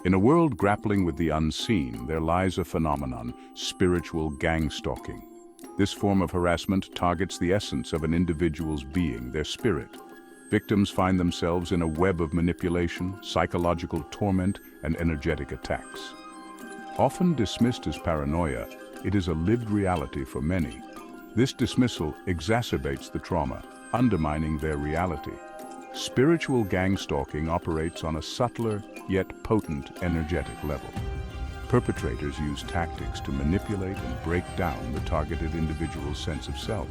In a world grappling with the unseen, there lies a phenomenon, spiritual gang stalking. This form of harassment targets the essence of an individual's being, their spirit. Victims find themselves in a web of manipulation, psychological torment, and energetic attacks. Often dismissed as paranoia, it is a lived reality for many. This dismissal exacerbates the trauma, undermining their reality. Spiritual gang stalking operates on a subtler, yet potent energetic level. Perpetrators use tactics to manipulate and break down the targeted individual's sense of self.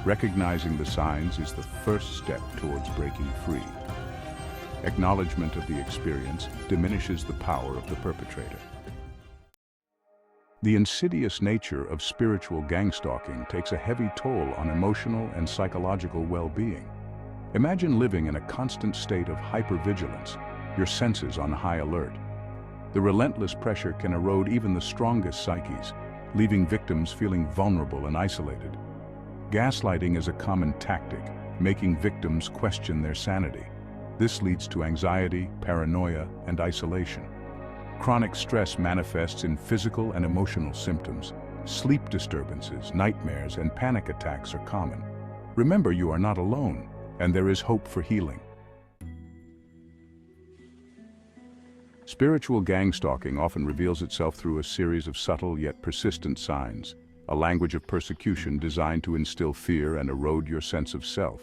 Recognizing the signs is the first step towards breaking free. Acknowledgement of the experience diminishes the power of the perpetrator. The insidious nature of spiritual gang stalking takes a heavy toll on emotional and psychological well-being. Imagine living in a constant state of hypervigilance, your senses on high alert. The relentless pressure can erode even the strongest psyches, leaving victims feeling vulnerable and isolated. Gaslighting is a common tactic, making victims question their sanity. This leads to anxiety, paranoia, and isolation. Chronic stress manifests in physical and emotional symptoms. Sleep disturbances, nightmares, and panic attacks are common. Remember, you are not alone, and there is hope for healing. Spiritual gang stalking often reveals itself through a series of subtle yet persistent signs, a language of persecution designed to instill fear and erode your sense of self.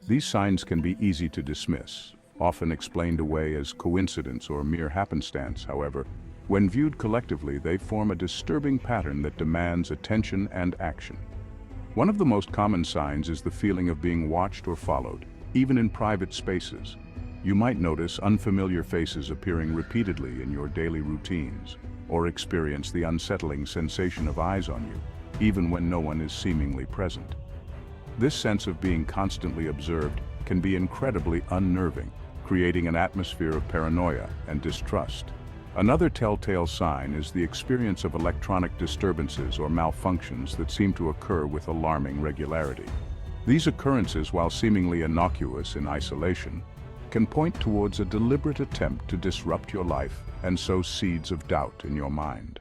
These signs can be easy to dismiss, often explained away as coincidence or mere happenstance. However, when viewed collectively, they form a disturbing pattern that demands attention and action. One of the most common signs is the feeling of being watched or followed, even in private spaces. You might notice unfamiliar faces appearing repeatedly in your daily routines, or experience the unsettling sensation of eyes on you, even when no one is seemingly present. This sense of being constantly observed can be incredibly unnerving, creating an atmosphere of paranoia and distrust. Another telltale sign is the experience of electronic disturbances or malfunctions that seem to occur with alarming regularity. These occurrences, while seemingly innocuous in isolation, can point towards a deliberate attempt to disrupt your life and sow seeds of doubt in your mind.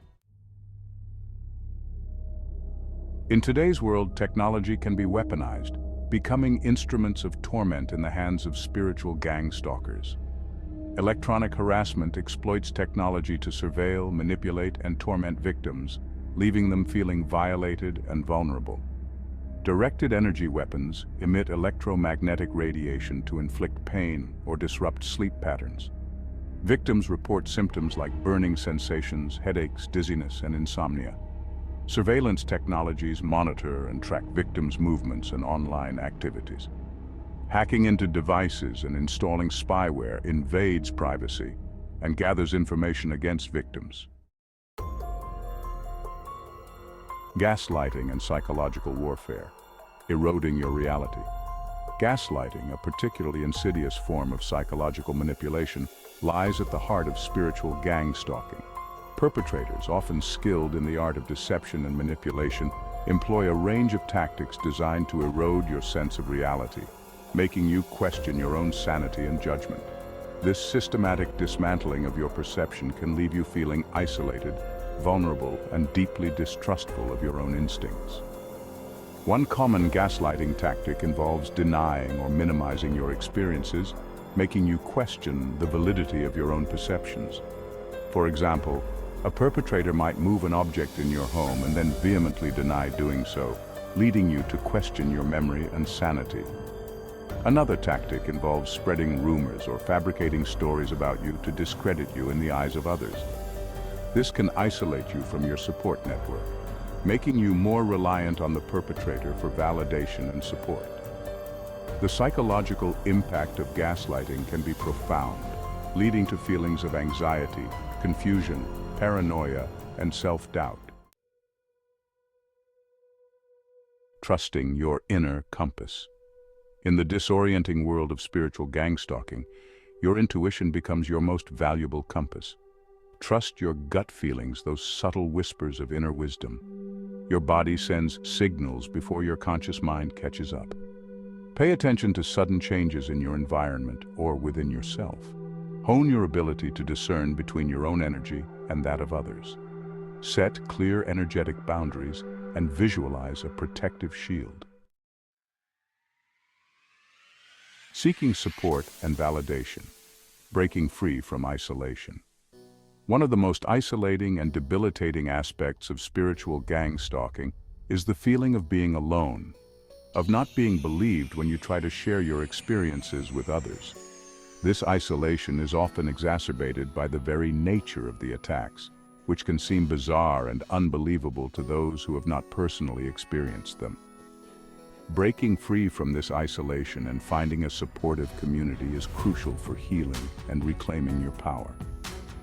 In today's world, technology can be weaponized, becoming instruments of torment in the hands of spiritual gang stalkers. Electronic harassment exploits technology to surveil, manipulate, and torment victims, leaving them feeling violated and vulnerable. Directed energy weapons emit electromagnetic radiation to inflict pain or disrupt sleep patterns. Victims report symptoms like burning sensations, headaches, dizziness, and insomnia. Surveillance technologies monitor and track victims' movements and online activities. Hacking into devices and installing spyware invades privacy and gathers information against victims. Gaslighting and psychological warfare, eroding your reality. Gaslighting, a particularly insidious form of psychological manipulation, lies at the heart of spiritual gang stalking. Perpetrators, often skilled in the art of deception and manipulation, employ a range of tactics designed to erode your sense of reality, making you question your own sanity and judgment. This systematic dismantling of your perception can leave you feeling isolated, vulnerable, and deeply distrustful of your own instincts. One common gaslighting tactic involves denying or minimizing your experiences, making you question the validity of your own perceptions. For example, a perpetrator might move an object in your home and then vehemently deny doing so, leading you to question your memory and sanity. Another tactic involves spreading rumors or fabricating stories about you to discredit you in the eyes of others. This can isolate you from your support network, making you more reliant on the perpetrator for validation and support. The psychological impact of gaslighting can be profound, leading to feelings of anxiety, confusion, paranoia, and self-doubt. Trusting your inner compass. In the disorienting world of spiritual gang stalking, your intuition becomes your most valuable compass. Trust your gut feelings, those subtle whispers of inner wisdom. Your body sends signals before your conscious mind catches up. Pay attention to sudden changes in your environment or within yourself. Hone your ability to discern between your own energy and that of others. Set clear energetic boundaries and visualize a protective shield. Seeking support and validation. Breaking free from isolation. One of the most isolating and debilitating aspects of spiritual gang stalking is the feeling of being alone, of not being believed when you try to share your experiences with others. This isolation is often exacerbated by the very nature of the attacks, which can seem bizarre and unbelievable to those who have not personally experienced them. Breaking free from this isolation and finding a supportive community is crucial for healing and reclaiming your power.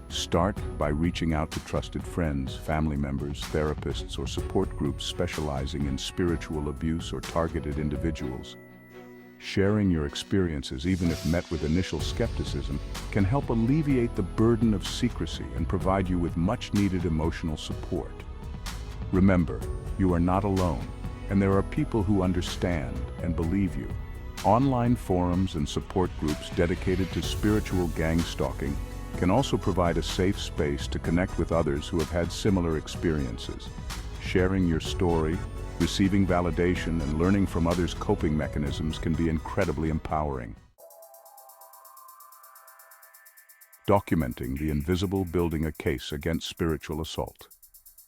Start by reaching out to trusted friends, family members, therapists, or support groups specializing in spiritual abuse or targeted individuals. Sharing your experiences, even if met with initial skepticism, can help alleviate the burden of secrecy and provide you with much-needed emotional support. Remember, you are not alone, and there are people who understand and believe you. Online forums and support groups dedicated to spiritual gang stalking can also provide a safe space to connect with others who have had similar experiences. Sharing your story, receiving validation, and learning from others' coping mechanisms can be incredibly empowering. Documenting the invisible, building a case against spiritual assault.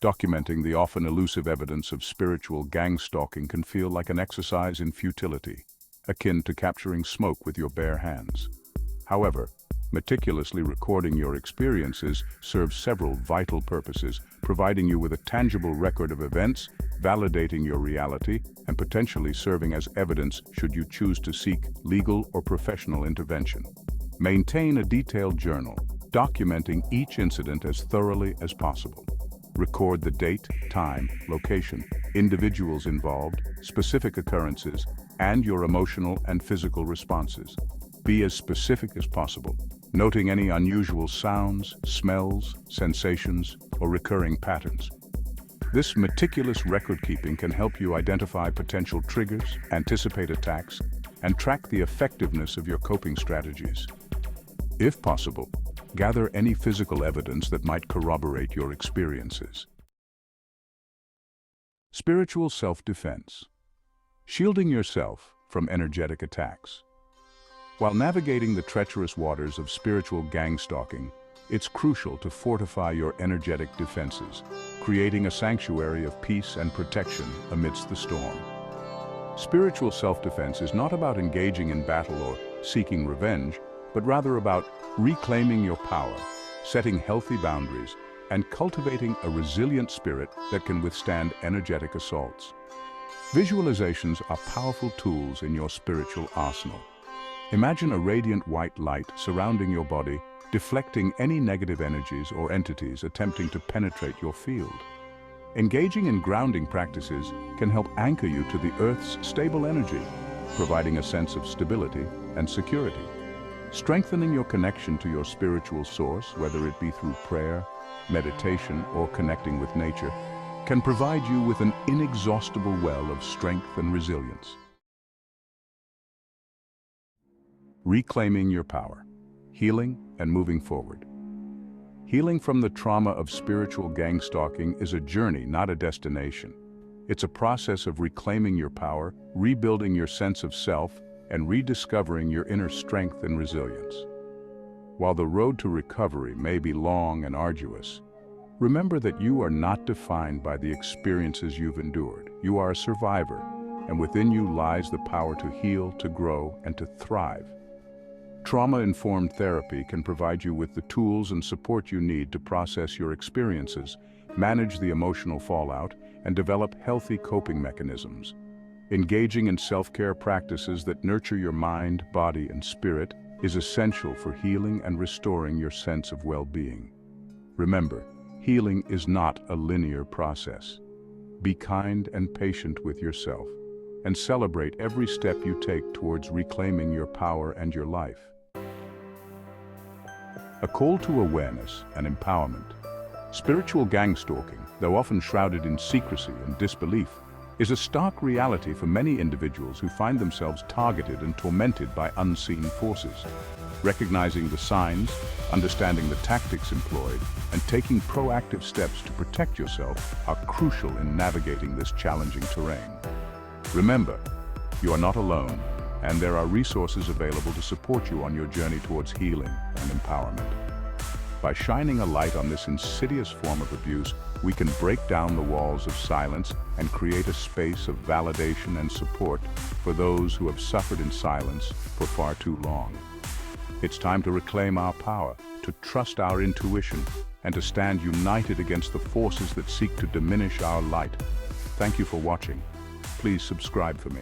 Documenting the often elusive evidence of spiritual gang stalking can feel like an exercise in futility, akin to capturing smoke with your bare hands. However, meticulously recording your experiences serves several vital purposes, providing you with a tangible record of events, validating your reality, and potentially serving as evidence should you choose to seek legal or professional intervention. Maintain a detailed journal, documenting each incident as thoroughly as possible. Record the date, time, location, individuals involved, specific occurrences, and your emotional and physical responses. Be as specific as possible, noting any unusual sounds, smells, sensations, or recurring patterns. This meticulous record-keeping can help you identify potential triggers, anticipate attacks, and track the effectiveness of your coping strategies. If possible, gather any physical evidence that might corroborate your experiences. Spiritual self-defense. Shielding yourself from energetic attacks. While navigating the treacherous waters of spiritual gang stalking, it's crucial to fortify your energetic defenses, creating a sanctuary of peace and protection amidst the storm. Spiritual self-defense is not about engaging in battle or seeking revenge, but rather about reclaiming your power, setting healthy boundaries, and cultivating a resilient spirit that can withstand energetic assaults. Visualizations are powerful tools in your spiritual arsenal. Imagine a radiant white light surrounding your body, deflecting any negative energies or entities attempting to penetrate your field. Engaging in grounding practices can help anchor you to the Earth's stable energy, providing a sense of stability and security. Strengthening your connection to your spiritual source, whether it be through prayer, meditation, or connecting with nature, can provide you with an inexhaustible well of strength and resilience. Reclaiming your power, healing and moving forward. Healing from the trauma of spiritual gang stalking is a journey, not a destination. It's a process of reclaiming your power, rebuilding your sense of self, and rediscovering your inner strength and resilience. While the road to recovery may be long and arduous, remember that you are not defined by the experiences you've endured. You are a survivor, and within you lies the power to heal, to grow, and to thrive. Trauma-informed therapy can provide you with the tools and support you need to process your experiences, manage the emotional fallout, and develop healthy coping mechanisms. Engaging in self-care practices that nurture your mind, body, and spirit is essential for healing and restoring your sense of well-being. Remember, healing is not a linear process. Be kind and patient with yourself, and celebrate every step you take towards reclaiming your power and your life. A call to awareness and empowerment. Spiritual gang stalking, though often shrouded in secrecy and disbelief, is a stark reality for many individuals who find themselves targeted and tormented by unseen forces. Recognizing the signs, understanding the tactics employed, and taking proactive steps to protect yourself are crucial in navigating this challenging terrain. Remember, you are not alone, and there are resources available to support you on your journey towards healing and empowerment. By shining a light on this insidious form of abuse, we can break down the walls of silence and create a space of validation and support for those who have suffered in silence for far too long. It's time to reclaim our power, to trust our intuition, and to stand united against the forces that seek to diminish our light. Thank you for watching. Please subscribe for me.